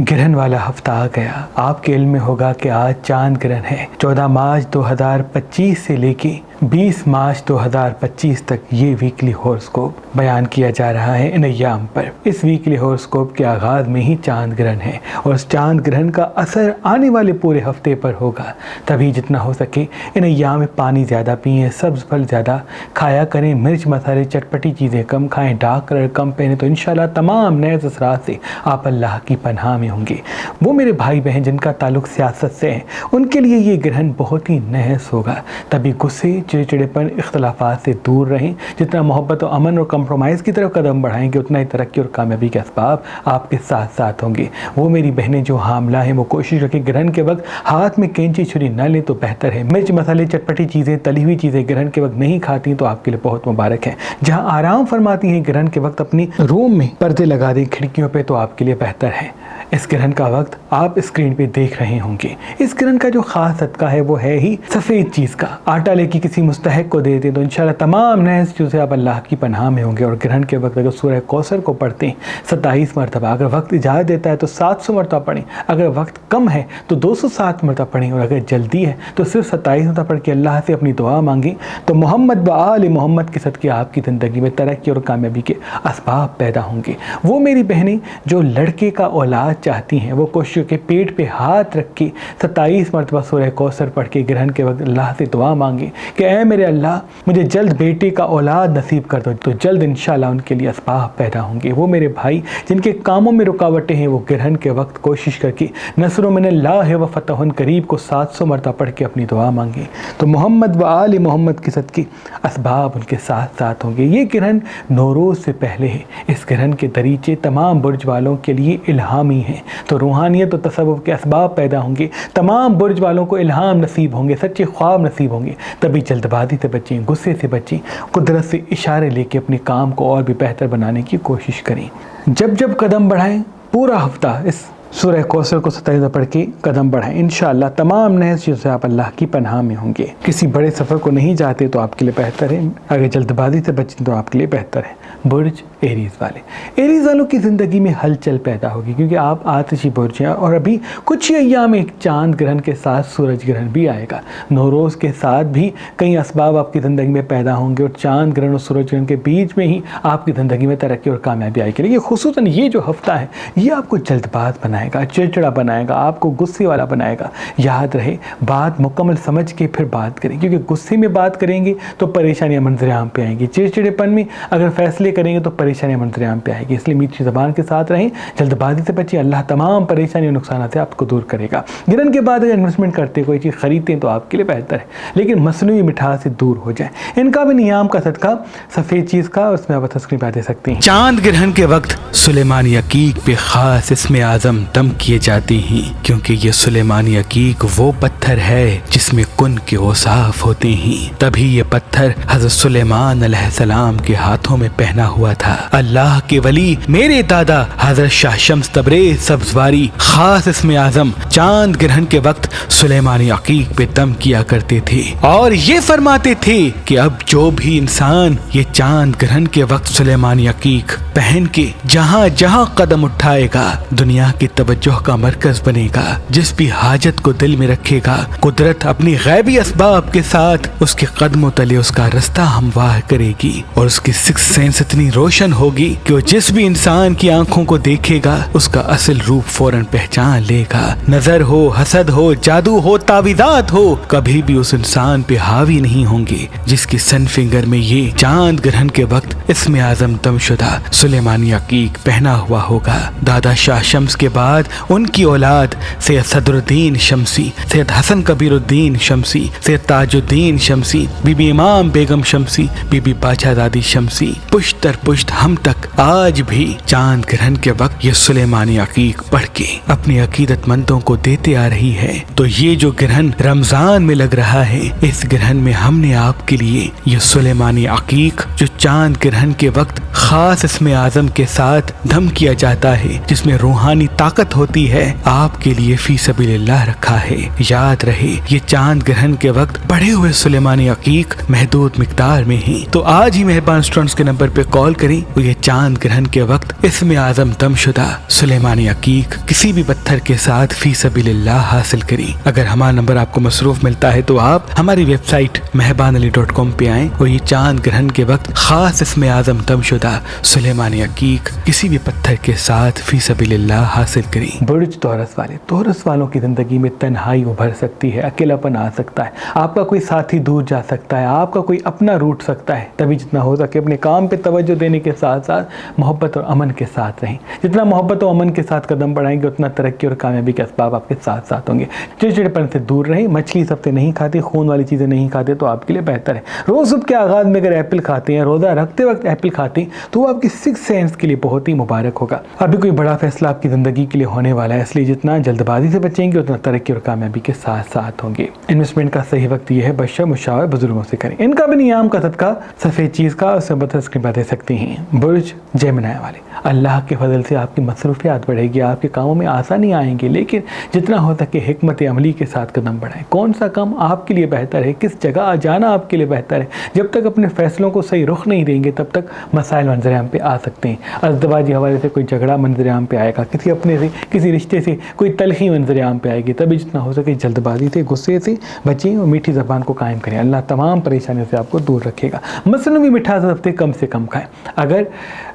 گرہن والا ہفتہ آ گیا۔ آپ کے علم میں ہوگا کہ آج چاند گرہن ہے۔ 14 مارچ 2025 سے لے کے 20 مارچ 2025 تک یہ ویکلی ہوراسکوپ بیان کیا جا رہا ہے ان ایام پر۔ اس ویکلی ہوراسکوپ کے آغاز میں ہی چاند گرہن ہے اور اس چاند گرہن کا اثر آنے والے پورے ہفتے پر ہوگا۔ تبھی جتنا ہو سکے ان ایام میں پانی زیادہ پئیں، سبز پھل زیادہ کھایا کریں، مرچ مسالے چٹپٹی چیزیں کم کھائیں، ڈارک کلر کم پہنیں، تو انشاءاللہ تمام نیز اثرات سے آپ اللہ کی پناہ میں ہوں گے۔ وہ میرے بھائی بہن جن کا تعلق سیاست سے ہے ان کے لیے یہ گرہن بہت ہی نحس ہوگا۔ تبھی غصے، چڑچڑےپن، اختلافات سے دور رہیں۔ جتنا محبت و امن اور کمپرومائز کی طرف قدم بڑھائیں گے اتنا ہی ترقی اور کامیابی کے اسباب آپ کے ساتھ ساتھ ہوں گے۔ وہ میری بہنیں جو حاملہ ہیں وہ کوشش رکھیں گرہن کے وقت ہاتھ میں کینچی چھری نہ لیں تو بہتر ہے۔ مرچ مسالے چٹپٹی چیزیں، تلی ہوئی چیزیں گرہن کے وقت نہیں کھاتی تو آپ کے لیے بہت مبارک ہے۔ جہاں آرام فرماتی ہیں گرہن کے وقت اپنی روم میں پردے لگا دیں کھڑکیوں پہ تو آپ کے لیے بہتر ہے۔ اس گرہن کا وقت آپ اسکرین پہ دیکھ رہے ہوں گے۔ اس گرہن کا جو خاص صدقہ ہے وہ ہے ہی سفید چیز کا۔ آٹا لے کے کسی مستحق کو دے دیں تو انشاءاللہ تمام نیز چیزیں آپ اللہ کی پناہ میں ہوں گے۔ اور گرہن کے وقت اگر سورہ کوثر کو پڑھتے ہیں 27 مرتبہ، اگر وقت اجازت دیتا ہے تو 700 مرتبہ پڑھیں، اگر وقت کم ہے تو 207 مرتبہ پڑھیں، اور اگر جلدی ہے تو صرف 27 مرتبہ پڑھ کے اللہ سے اپنی دعا مانگیں تو محمد و آل محمد کے صدقے آپ کی زندگی میں ترقی اور کامیابی کے اسباب پیدا ہوں گے۔ وہ میری بہنیں جو لڑکے کا اولاد چاہتی ہیں وہ کوشش کے پیٹ پہ ہاتھ رکھ کے 27 مرتبہ سورہ کوثر پڑھ کے گرہن کے وقت اللہ سے دعا مانگیں کہ اے میرے اللہ مجھے جلد بیٹے کا اولاد نصیب کر دو، تو جلد انشاءاللہ ان کے لیے اسباب پیدا ہوں گے۔ وہ میرے بھائی جن کے کاموں میں رکاوٹیں ہیں وہ گرہن کے وقت کوشش کر کے نصر من اللہ و فتح قریب کو 700 مرتبہ پڑھ کے اپنی دعا مانگیں تو محمد و آل محمد کے صدقے اسباب ان کے ساتھ ساتھ ہوں گے۔ یہ گرہن نوروز سے پہلے ہے۔ اس گرہن کے دریچے تمام برج والوں کے لیے الہامی ہیں تو روحانیت و تصوف کے اسباب پیدا ہوں گے۔ تمام برج والوں کو الہام نصیب ہوں گے، سچے خواب نصیب ہوں گے۔ تبھی جلد بازی سے بچیں، غصے سے بچیں، قدرت سے اشارے لے کے اپنے کام کو اور بھی بہتر بنانے کی کوشش کریں۔ جب قدم بڑھائیں پورا ہفتہ اس سورہ کوثر کو 27 پڑھ کے قدم بڑھائیں، انشاءاللہ تمام نیز چیزیں آپ اللہ کی پناہ میں ہوں گے۔ کسی بڑے سفر کو نہیں جاتے تو آپ کے لیے بہتر ہے، اگر جلد بازی سے بچیں تو آپ کے لیے بہتر ہے۔ برج ایریز والے، ایریز والوں کی زندگی میں ہلچل پیدا ہوگی کیونکہ آپ آتشی برج ہیں اور ابھی کچھ ہی ایام ایک چاند گرہن کے ساتھ سورج گرہن بھی آئے گا۔ نوروز کے ساتھ بھی کئی اسباب آپ کی زندگی میں پیدا ہوں گے اور چاند گرہن اور سورج گرہن کے بیچ میں ہی آپ کی زندگی میں ترقی اور کامیابی آئے گی۔ لیکن خصوصاً یہ جو ہفتہ ہے یہ آپ کو جلد باز بنائے گا، چڑچڑا بنائے گا، آپ کو غصے والا بنائے گا۔ یاد رہے بات مکمل سمجھ کے پھر بات کریں کیونکہ غصے میں بات کریں گے تو پریشانیاں منظر عام پہ آئیں گی، چڑچڑے پن میں اگر فیصلے کریں گے تو پریشانیاں منظر عام پہ آئے گی۔ اس لیے میٹھی زبان کے ساتھ رہیں، جلد بازی سے بچیں، اللہ تمام پریشانی اور نقصانات سے آپ کو دور کرے گا۔ گرہن کے بعد اگر انویسٹمنٹ کرتے کوئی چیز خریدتے ہیں تو آپ کے لیے بہتر ہے لیکن مصنوعی مٹھاس سے دور ہو جائیں۔ ان کا بھی نیام کا صدقہ سفید چیز کا، اس میں آپ اسکرین پہ دے سکتے ہیں۔ چاند گرہن کے وقت سلیمانی عقیق پہ خاص اسم اعظم دم کیے جاتے ہیں کیونکہ یہ سلیمانی عقیق وہ پتھر ہے جس میں کن کے اوصاف ہوتے ہیں۔ تبھی یہ پتھر حضرت سلیمان علیہ السلام کے ہاتھوں میں پہنا ہوا تھا۔ اللہ کے ولی میرے دادا حضرت شاہ شمس تبریز سبزواری خاص اسم اعظم چاند گرہن کے وقت سلیمانی عقیق پہ دم کیا کرتے تھے اور یہ فرماتے تھے کہ اب جو بھی انسان یہ چاند گرہن کے وقت سلیمانی عقیق پہن کے جہاں جہاں قدم اٹھائے گا دنیا کی توجہ کا مرکز بنے گا۔ جس بھی حاجت کو دل میں رکھے گا قدرت اپنی غیبی اسباب کے ساتھ اس کے قدموں تلے اس کا رستہ ہموار کرے گی اور اس کی سکس سینس اتنی روشن ہوگی کہ وہ جس بھی انسان کی آنکھوں کو دیکھے گا اس کا اصل روپ فوراً پہچان لے گا۔ نظر ہو، حسد ہو، جادو ہو، تعویذات ہو، کبھی بھی اس انسان پہ حاوی نہیں ہوں گے جس کی سن فنگر میں یہ چاند گرہن کے وقت اسم اعظم دم شدہ سلیمانی عقیق پہنا ہوا ہوگا۔ دادا شاہ شمس کے بعد ان کی اولاد سید صدر الدین شمسی، سید حسن کبیر الدین شمسی، سید تاج الدین شمسی، بی بی امام بیگم شمسی، بی بی باچہ زادی شمسی، پشت در پشت ہم تک آج بھی چاند گرہن کے وقت یہ سلیمانی عقیق پڑھ کے اپنی عقیدت مندوں کو دیتے آ رہی ہے۔ تو یہ جو گرہن رمضان میں لگ رہا ہے اس گرہن میں ہم نے آپ کے لیے یہ سلیمانی عقیق جو چاند گرہن کے وقت خاص اسم اعظم کے ساتھ دم کیا جاتا ہے جس میں روحانی طاقت ہوتی ہے آپ کے لیے فی سبیل اللہ رکھا ہے۔ یاد رہے یہ چاند گرہن کے وقت بڑھے ہوئے سلیمانی عقیق محدود مقدار میں ہیں تو آج ہی مہربان اسٹوڈنٹس کے نمبر پہ کال کریں वो ये चांद ग्रहण के वक्त इसमें आजम दमशुदा सुलेमानी अकीक किसी भी पत्थर के साथ फी सबीलिल्लाह हासिल करें। अगर हमारा नंबर आपको मसरूफ मिलता है तो आप हमारी वेबसाइट मेहबानअली.com पे आएं और ये चांद ग्रहण के वक्त खास इसमें आजम दमशुदा सुलेमानी अकीक किसी भी पत्थर के साथ फी सबीलिल्लाह हासिल करें। बुर्ज तौरस वाले, तौरस वालों की ज़िंदगी में तन्हाई उभर सकती है, अकेलापन आ सकता है, आपका कोई साथी दूर जा सकता है, आपका कोई अपना रूठ सकता है। तभी जितना हो सके अपने काम पे तवज्जो देने के साथ साथ मोहब्बत और अमन के साथ रहें। जितना मोहब्बत और अमन के साथ कदम बढ़ाएंगे उतना तरक्की और कामयाबी के असबाब आपके साथ साथ होंगे। चिड़चिड़पन से दूर रहें। मछली सबसे नहीं खाते, खून वाली चीज़ें नहीं खाते तो आपके लिए बेहतर है। रोज़ सुबह के आगाज़ में अगर एप्पल खाते हैं, रोज़ा रखते वक्त एप्पल खाते हैं तो वो आपकी सिक्स सेंस के लिए बहुत ही मुबारक होगा। अभी कोई बड़ा फैसला आपकी ज़िंदगी के लिए होने वाला है, इसलिए जितना जल्दबाजी से बचेंगे उतना तरक्की और कामयाबी के साथ साथ होंगे। इन्वेस्टमेंट का सही वक्त यह है, बशा मुशावर बुजुर्गों से करें। इनका भी नियाम का सदका सफ़ेद चीज़ का उससे बदतस्की दे सकती हैं। बुर्ज जेमिनी वाले, अल्लाह के फजल से आपकी मसरूफियात बढ़ेगी, आपके कामों में आसानी आएंगी, लेकिन जितना हो सके हिकमत अमली के साथ कदम बढ़ाएं। कौन सा काम आपके लिए बेहतर है, किस जगह जाना आपके लिए बेहतर है, जब तक अपने फैसलों को सही रुख नहीं देंगे तब तक मसाइल मंजर-ए-आम पे आ सकते हैं। अज़दवाजी हवाले से कोई झगड़ा मंजर-ए-आम पे आएगा, किसी अपने से किसी रिश्ते से कोई तलखी मंजर-ए-आम पे आएगी। तभी जितना हो सके जल्दबाजी से, गुस्से से बचें और मीठी ज़बान को कायम करें। अल्लाह तमाम परेशानियों से आपको दूर रखेगा। मसनूई मिठास हफ्ते कम से कम खाएं। अगर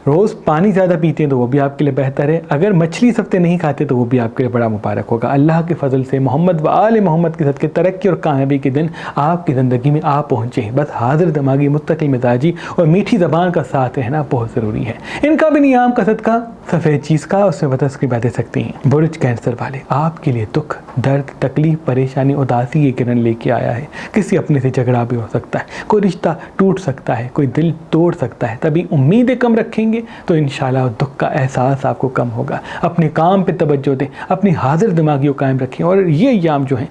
रोज़ पानी ज़्यादा पीते हैं तो वो भी आपके लिए बेहतर है। अगर मछली सफ्ते नहीं खाते तो वो भी आपके लिए बड़ा मुबारक होगा। अल्लाह के फजल से मोहम्मद व आले मोहम्मद के सदके तरक्की और कामयाबी के दिन आपकी ज़िंदगी में आ पहुँचे हैं। बस हाजिर दिमागी, मुस्तकिल मिजाजी और मीठी ज़बान का साथ रहना बहुत ज़रूरी है। इनका भी नियाम का सदका सफ़ेद चीज़ का उसमें बदतस्की दे सकती हैं। बुर्ज कैंसर वाले, आपके लिए दुख, दर्द, तकलीफ, परेशानी, उदासी ये किरण लेके आया है। किसी अपने से झगड़ा भी हो सकता है, कोई रिश्ता टूट सकता है, कोई दिल तोड़ सकता है। तभी उम्मीदें कम रखेंगे तो इंशाल्लाह दुख का एहसास आपको कम होगा। अपने काम पे तवज्जो दें, अपनी हाजिर दिमागी को कायम रखें और ये याम जो है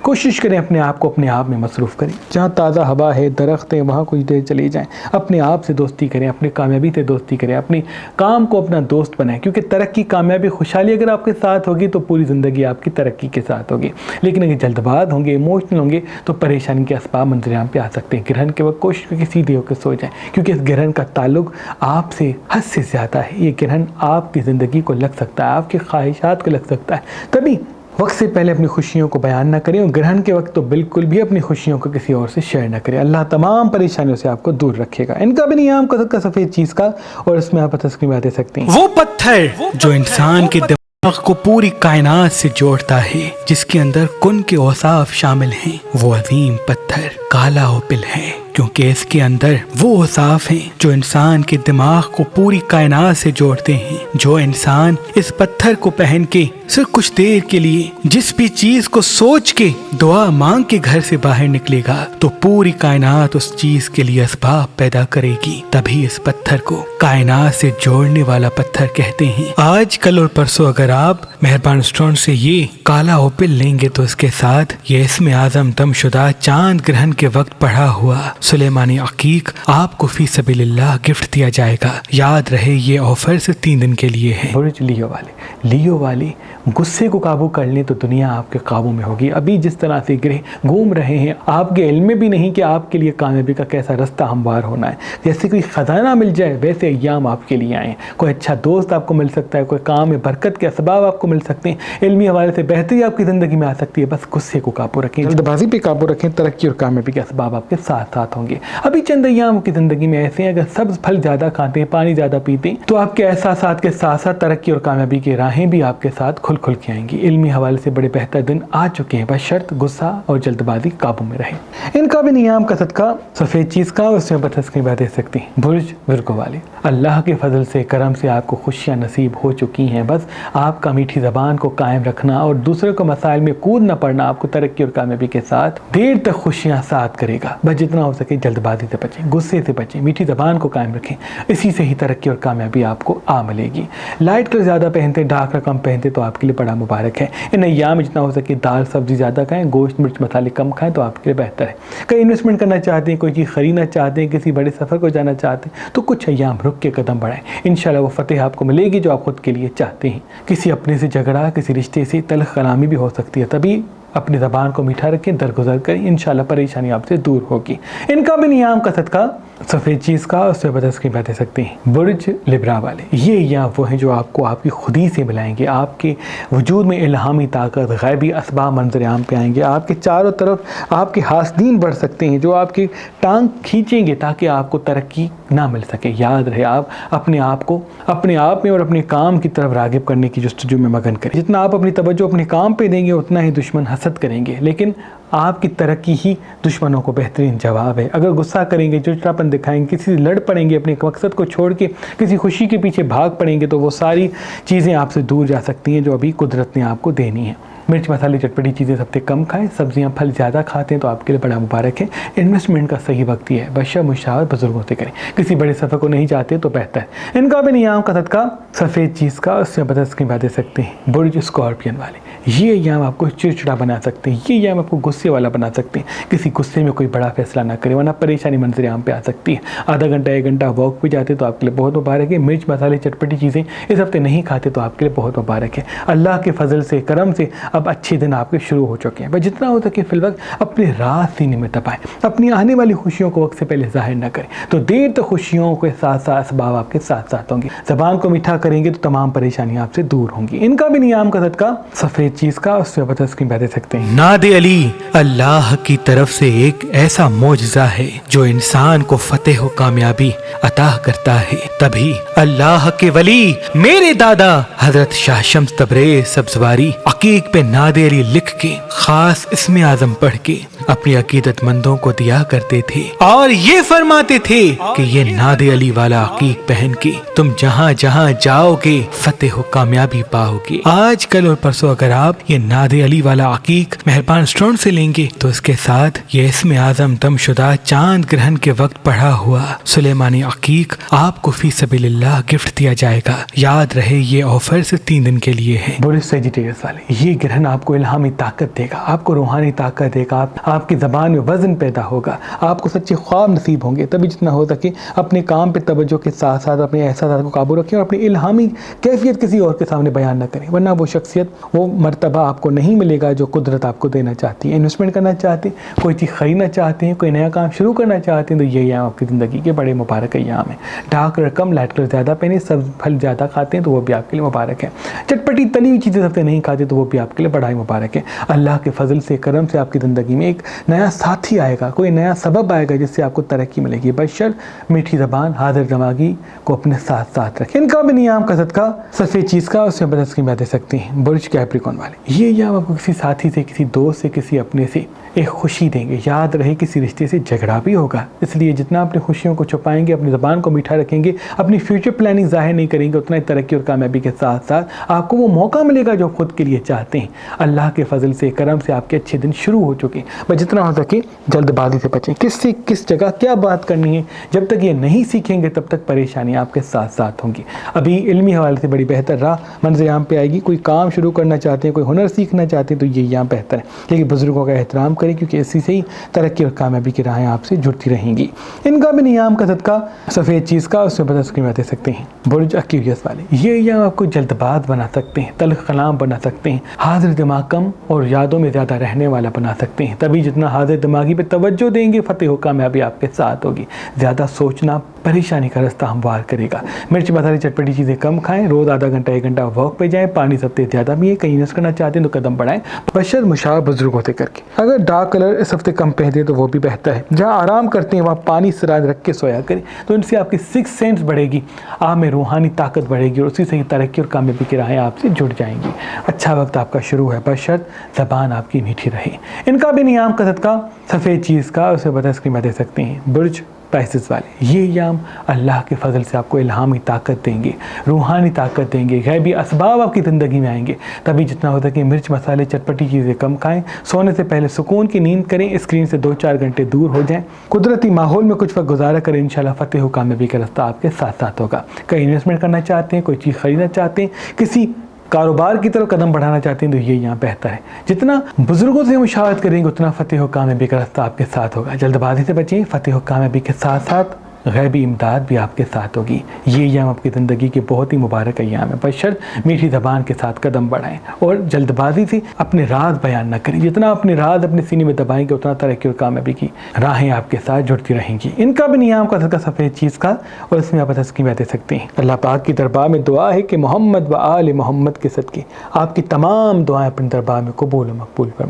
कोशिश करें अपने आप को अपने आप में मसरूफ़ करें। जहाँ ताज़ा हवा है, दरख्त है, वहाँ कुछ देर चले जाएं। अपने आप से दोस्ती करें, अपनी कामयाबी से दोस्ती करें, अपने काम को अपना दोस्त बनाएं, क्योंकि तरक्की, कामयाबी, खुशहाली अगर आपके साथ होगी तो पूरी ज़िंदगी आपकी तरक्की के साथ होगी। लेकिन अगर जल्दबाज होंगे, इमोशनल होंगे तो परेशानी के असबाब मंजर-ए-आम पे आ सकते हैं। ग्रहण के वक्त कोशिश करके सीधे होकर सो जाएँ, क्योंकि इस ग्रहण का ताल्लुक आपसे हद से ज़्यादा है। ये ग्रहण आपकी ज़िंदगी को लग सकता है, आपकी ख्वाहिशात को लग सकता है। तभी वक्त से पहले अपनी खुशियों को बयान ना करें और ग्रहण के वक्त तो बिल्कुल भी अपनी खुशियों को किसी और से शेयर ना करें। अल्लाह तमाम परेशानियों से आपको दूर रखेगा। इनका भी नियाम का सफ़ेद चीज़ का और इसमें आप तस्कीम दे सकते हैं। वो पत्थर जो इंसान के दिमाग को पूरी कायनात से जोड़ता है, जिसके अंदर कुन के औसाफ शामिल हैं, वो अजीम पत्थर काला ओपिल है, क्योंकि इसके अंदर वो औसाफ हैं जो इंसान के दिमाग को पूरी कायनात से जोड़ते हैं। जो इंसान इस पत्थर को पहन के सिर्फ कुछ देर के लिए जिस भी चीज को सोच के दुआ मांग के घर से बाहर निकलेगा तो पूरी कायनात उस चीज के लिए असबाब पैदा करेगी। तभी इस पत्थर को कायनात से जोड़ने वाला पत्थर कहते हैं। आज कल और परसों अगर आप मेहरबान स्टोन से ये काला ओपिल लेंगे तो इसके साथ ये इसमें आजम दमशुदा चांद ग्रहण के वक्त पढ़ा हुआ सुलेमानी अकीक आपको फी सबीलिल्लाह गिफ्ट दिया जाएगा। याद रहे ये ऑफर सिर्फ 3 दिन के लिए है। बुर्ज लियो वाले गुस्से को काबू कर लें तो दुनिया आपके काबू में होगी। अभी जिस तरह से ग्रह घूम रहे हैं आपके इल्म में भी नहीं कि आपके लिए कामयाबी का कैसा रास्ता हमवार होना है। जैसे कोई ख़जाना मिल जाए वैसे अय्याम आपके लिए आए। कोई अच्छा दोस्त आपको मिल सकता है, कोई काम में बरकत के असबाब आपको मिल सकते हैं, इल्मी हवाले से बेहतरी आपकी ज़िंदगी में आ सकती है। बस गुस्से को काबू रखें, जल्दबाजी पे काबू रखें, तरक्की और कामयाबी के असबाब आपके साथ साथ होंगे। अभी चंद अय्याम की ज़िंदगी में ऐसे हैं, अगर सब्ज़ फल ज़्यादा खाते हैं, पानी ज़्यादा पीते हैं तो आपके एहसासात के साथ साथ तरक्की और कामयाबी की राहें भी आपके साथ खुल के आएंगी। इल्मी हवाले से बड़े बेहतर दिन आ चुके हैं, बस शर्त गुस्सा और जल्दबाजी काबू में रहे। इनका भी नियाम का सदका सफ़ेद चीज़ का उसमें बदतस्कीं दे सकती हैं। बुर्ज विर्गो वाले, अल्लाह के फजल से करम से आपको खुशियाँ नसीब हो चुकी हैं। बस आपका मीठी ज़बान को कायम रखना और दूसरों को मसाइल में कूद न पड़ना आपको तरक्की और कामयाबी के साथ देर तक खुशियाँ साथ करेगा। बस जितना हो सके जल्दबाजी से बचें, गुस्से से बचें, मीठी ज़बान को कायम रखें, इसी से ही तरक्की और कामयाबी आपको आ मिलेगी। लाइट कलर ज़्यादा पहनते, डार्क कलर कम पहनते तो आपके लिए बड़ा मुबारक है। इन अय्याम में जितना हो सके दाल सब्जी ज़्यादा खाएं, गोश्त मिर्च मसाले कम खाएं तो आपके लिए बेहतर है। कहीं इन्वेस्टमेंट करना चाहते हैं, कोई चीज़ खरीदना चाहते हैं, किसी बड़े सफ़र को जाना चाहते हैं तो कुछ अय्याम रुक के कदम बढ़ाएं। इंशाल्लाह वो फतेह आपको मिलेगी जो आप खुद के लिए चाहते हैं। किसी अपने से झगड़ा, किसी रिश्ते से तल्ख कलामी भी हो सकती है। तभी अपनी ज़बान को मीठा रखें, दरगुजर करें, इंशाल्लाह परेशानी आपसे दूर होगी। इनका भी नियाम का सदका सफ़ेद चीज़ का उससे बदस की बातें सकते हैं। बुर्ज लिब्रा वाले ये या वो हैं जो आपको आपकी खुदी से मिलाएंगे, आपके वजूद में इल्हामी ताकत, गैबी असबाब मंजर आम पे आएंगे, आपके चारों तरफ आपके हासदीन बढ़ सकते हैं जो आपकी टांग खींचेंगे ताकि आपको तरक्की ना मिल सके। याद रहे आप अपने आप को अपने आप में और अपने काम की तरफ रागिब करने की जुस्तजू में मगन करें। जितना आप अपनी तवज्जो अपने काम पे देंगे उतना ही दुश्मन हसद करेंगे, लेकिन आपकी तरक्की ही दुश्मनों को बेहतरीन जवाब है। अगर गुस्सा करेंगे, चिड़चिड़ापन दिखाएंगे, किसी से लड़ पड़ेंगे, अपने मकसद को छोड़ के किसी खुशी के पीछे भाग पड़ेंगे तो वो सारी चीज़ें आपसे दूर जा सकती हैं जो अभी कुदरत ने आपको देनी है। मिर्च मसाले चटपटी चीज़ें सबसे कम खाएं, सब्जियां फल ज़्यादा खाते हैं तो आपके लिए बड़ा मुबारक है। इन्वेस्टमेंट का सही वक्त ये है, बशा मुशावरत बुजुर्गों से करें। किसी बड़े सफ़र को नहीं जाते तो बेहतर है। इनका भी नियाम का सदका सफ़ेद चीज़ का उससे बदस की बातें सकते हैं। बुर्ज स्कॉर्पियन वाले ये याम आपको चिड़चिड़ा बना सकते हैं, ये याम आपको गुस्से वाला बना सकते हैं। किसी गुस्से में कोई बड़ा फैसला ना करें वरना परेशानी मंजर आम पे आ सकती है। आधा घंटा 1 घंटा वॉक पे जाते तो आपके लिए बहुत मुबारक है। मिर्च मसाले चटपटी चीज़ें इस हफ्ते नहीं खाते तो आपके लिए बहुत मुबारक है। अल्लाह के फजल से करम से अब अच्छे दिन आपके शुरू हो चुके हैं। बस जितना हो सके फिल वक्त अपने राज सीने में दबाएं, अपनी आने वाली खुशियों को वक्त से पहले जाहिर न करें तो देर तक खुशियों के साथ साथ असबाब आपके साथ साथ होंगे। ज़बान को मीठा करेंगे तो तमाम परेशानियां आपसे दूर होंगी। इनका भी नियाम का सदका सफ़ेद चीज़ का उससे बदस की बातें सकते हैं। नादे अली अल्लाह की तरफ से एक ऐसा मोजज़ा है जो इंसान को फतेह व कामयाबी अता करता है। तभी अल्लाह के वली मेरे दादा हजरत शाह शम्स तबरेज़ सब्ज़वारी अकीक पे नादे अली लिख के खास इसमें आज़म पढ़ के अपनी अकीदतमंदों को दिया करते थे और ये फरमाते थे कि ये नादे अली वाला अकीक पहन के तुम जहाँ जहाँ जाओगे फतेह व कामयाबी पाओगे। आज कल और परसों अगर आप ये नादे अली वाला अकीक मेहरबान स्टोर से लेंगे तो इसके साथ ये इसमें आज़म दमशुदा चांद ग्रहण के वक्त पढ़ा हुआ सुलेमानी अकीक आपको फी सबीलिल्लाह गिफ्ट दिया जाएगा। याद रहे ये ऑफर सिर्फ 3 दिन के लिए है। बुरिश सेजिटेरियस वाले ये ग्रहण आपको इल्हामी ताकत देगा, आपको रूहानी ताकत देगा, आपकी ज़बान में वज़न पैदा होगा, आपको सच्चे ख्वाब नसीब होंगे। तभी जितना हो सके अपने काम पे तवज्जो के साथ साथ अपने एहसास को काबू रखें और अपनी इल्हामी कैफियत किसी और के सामने बयान न करें वरना वो शख्सियत वो मर्तबा आपको नहीं मिलेगा जो कुदरत आपको देना चाहती है। इन्वेस्टमेंट करना चाहते हैं, कोई चीज़ खरीदना चाहते हैं, कोई नया काम शुरू करना चाहते हैं तो ये याम आपकी ज़िंदगी के बड़े मुबारक याम है। डार्क रकम लाइट कलर ज़्यादा पहने, सब फल ज़्यादा खाते हैं तो वो भी आपके लिए मुबारक है। चटपटी तली हुई चीज़ें सबसे नहीं खाते तो वो भी आपके लिए बड़ा ही मुबारक है। अल्लाह के फजल से करम से आपकी ज़िंदगी में एक नया साथी आएगा, कोई नया सबब आएगा जिससे आपको तरक्की मिलेगी। बशर मीठी ज़बान हाजिर दिमागी को अपने साथ साथ रखें। इनका भी नियाम का सदका सफ़ेद चीज़ का उससे बदस की बातें सकते हैं। बुर्ज कैप्रिकॉन वाले ये याम आपको किसी साथी से, किसी दोस्त से, किसी अपने से एक खुशी देंगे। याद रहे किसी रिश्ते से झगड़ा भी होगा, इसलिए जितना अपनी खुशियों को छुपाएंगे, अपनी ज़बान को मीठा रखेंगे, अपनी फ्यूचर प्लानिंग ज़ाहिर नहीं करेंगे, उतना ही तरक्की और कामयाबी के साथ साथ आपको वो मौका मिलेगा जो खुद के लिए चाहते हैं। अल्लाह के फजल से करम से आपके अच्छे दिन शुरू हो चुके हैं। बस जितना हो सके जल्दबाजी से बचें। किससे किस जगह क्या बात करनी है जब तक ये नहीं सीखेंगे तब तक परेशानी आपके साथ साथ होंगी। अभी इल्मी हवाले से बड़ी बेहतर राह मंज़र यहाँ पे आएगी। कोई काम शुरू करना चाहते हैं, कोई हुनर सीखना चाहते हैं तो ये यहाँ बेहतर है, लेकिन बुजुर्गों का एहतराम करें क्योंकि इसी से ही तरक्की और कामयाबी की राहें आपसे जुड़ती रहेंगी। इनका भी नियाम का सदका सफ़ेद चीज़ का उससे बदस की बातें सकते हैं। बुर्ज एक्यूरियस वाले ये याम आपको जल्दबाज बना सकते हैं, तल्ख कलाम बना सकते हैं, हाजिर दिमाग कम और यादों में ज़्यादा रहने वाला बना सकते हैं। तभी जितना हाजिर दिमागी पे तवज्जो देंगे फतेह कामयाबी आपके साथ होगी। ज़्यादा सोचना परेशानी का रास्ता हमवार करेगा। मिर्च मसाले चटपटी चीज़ें कम खाएं, रोज़ आधा घंटा 1 घंटा वॉक पे जाएं, पानी सबसे ज़्यादा भी है। कहीं इन्वेस्ट करना चाहते हैं तो कदम बढ़ाएं, बशर मुशावर बुजुर्गों से करके। अगर डार्क कलर इस हफ्ते कम पहनते तो वो भी बेहतर है। जहाँ आराम करते हैं वहाँ पानी सिराज रख के सोया करें तो इनसे आपकी 6 सेंस बढ़ेगी, आप में रूहानी ताकत बढ़ेगी और उसी से ही तरक्की और कामयाबी की राहें आपसे जुड़ जाएंगी। अच्छा वक्त आपका शुरू है, बशर्त ज़बान आपकी मीठी रहे। इनका भी नियाम का सदका सफ़ेद चीज़ का उसे बदस की दे सकते हैं। बुर्ज पैसेस वाले ये याम अल्लाह के फजल से आपको इल्हामी ताकत देंगे, रूहानी ताकत देंगे, गैबी असबाब आपकी ज़िंदगी में आएंगे। तभी जितना होता है कि मिर्च मसाले चटपटी चीज़ें कम खाएं, सोने से पहले सुकून की नींद करें, स्क्रीन से 2-4 घंटे दूर हो जाएं, कुदरती माहौल में कुछ वक्त गुजारा करें। इंशाल्लाह फतेह व कामयाबी का रास्ता आपके साथ साथ होगा। कहीं इन्वेस्टमेंट करना चाहते हैं, कोई चीज़ खरीदना चाहते हैं, किसी कारोबार की तरफ कदम बढ़ाना चाहते हैं तो ये यहाँ बेहतर है। जितना बुजुर्गों से मुशावरत करेंगे उतना फतेह व कामयाबी का रास्ता आपके साथ होगा। जल्दबाजी से बचें, फतेह व कामयाबी के साथ साथ غیبی امداد بھی آپ کے ساتھ ہوگی۔ یہ ایام آپ کی زندگی کے بہت ہی مبارک ایام ہیں، بشرط میٹھی زبان کے ساتھ قدم بڑھائیں اور جلد بازی سے اپنے راز بیان نہ کریں۔ جتنا اپنے راز اپنے سینے میں دبائیں گے اتنا ترقی اور کامیابی کی راہیں آپ کے ساتھ جڑتی رہیں گی۔ ان کا بھی نیام کا صدقہ سفید چیز کا، اور اس میں آپ تسکین دے سکتے ہیں۔ اللہ پاک کی دربار میں دعا ہے کہ محمد و آل محمد کے صدقے آپ کی تمام دعائیں اپنے دربار میں قبول و مقبول فرما۔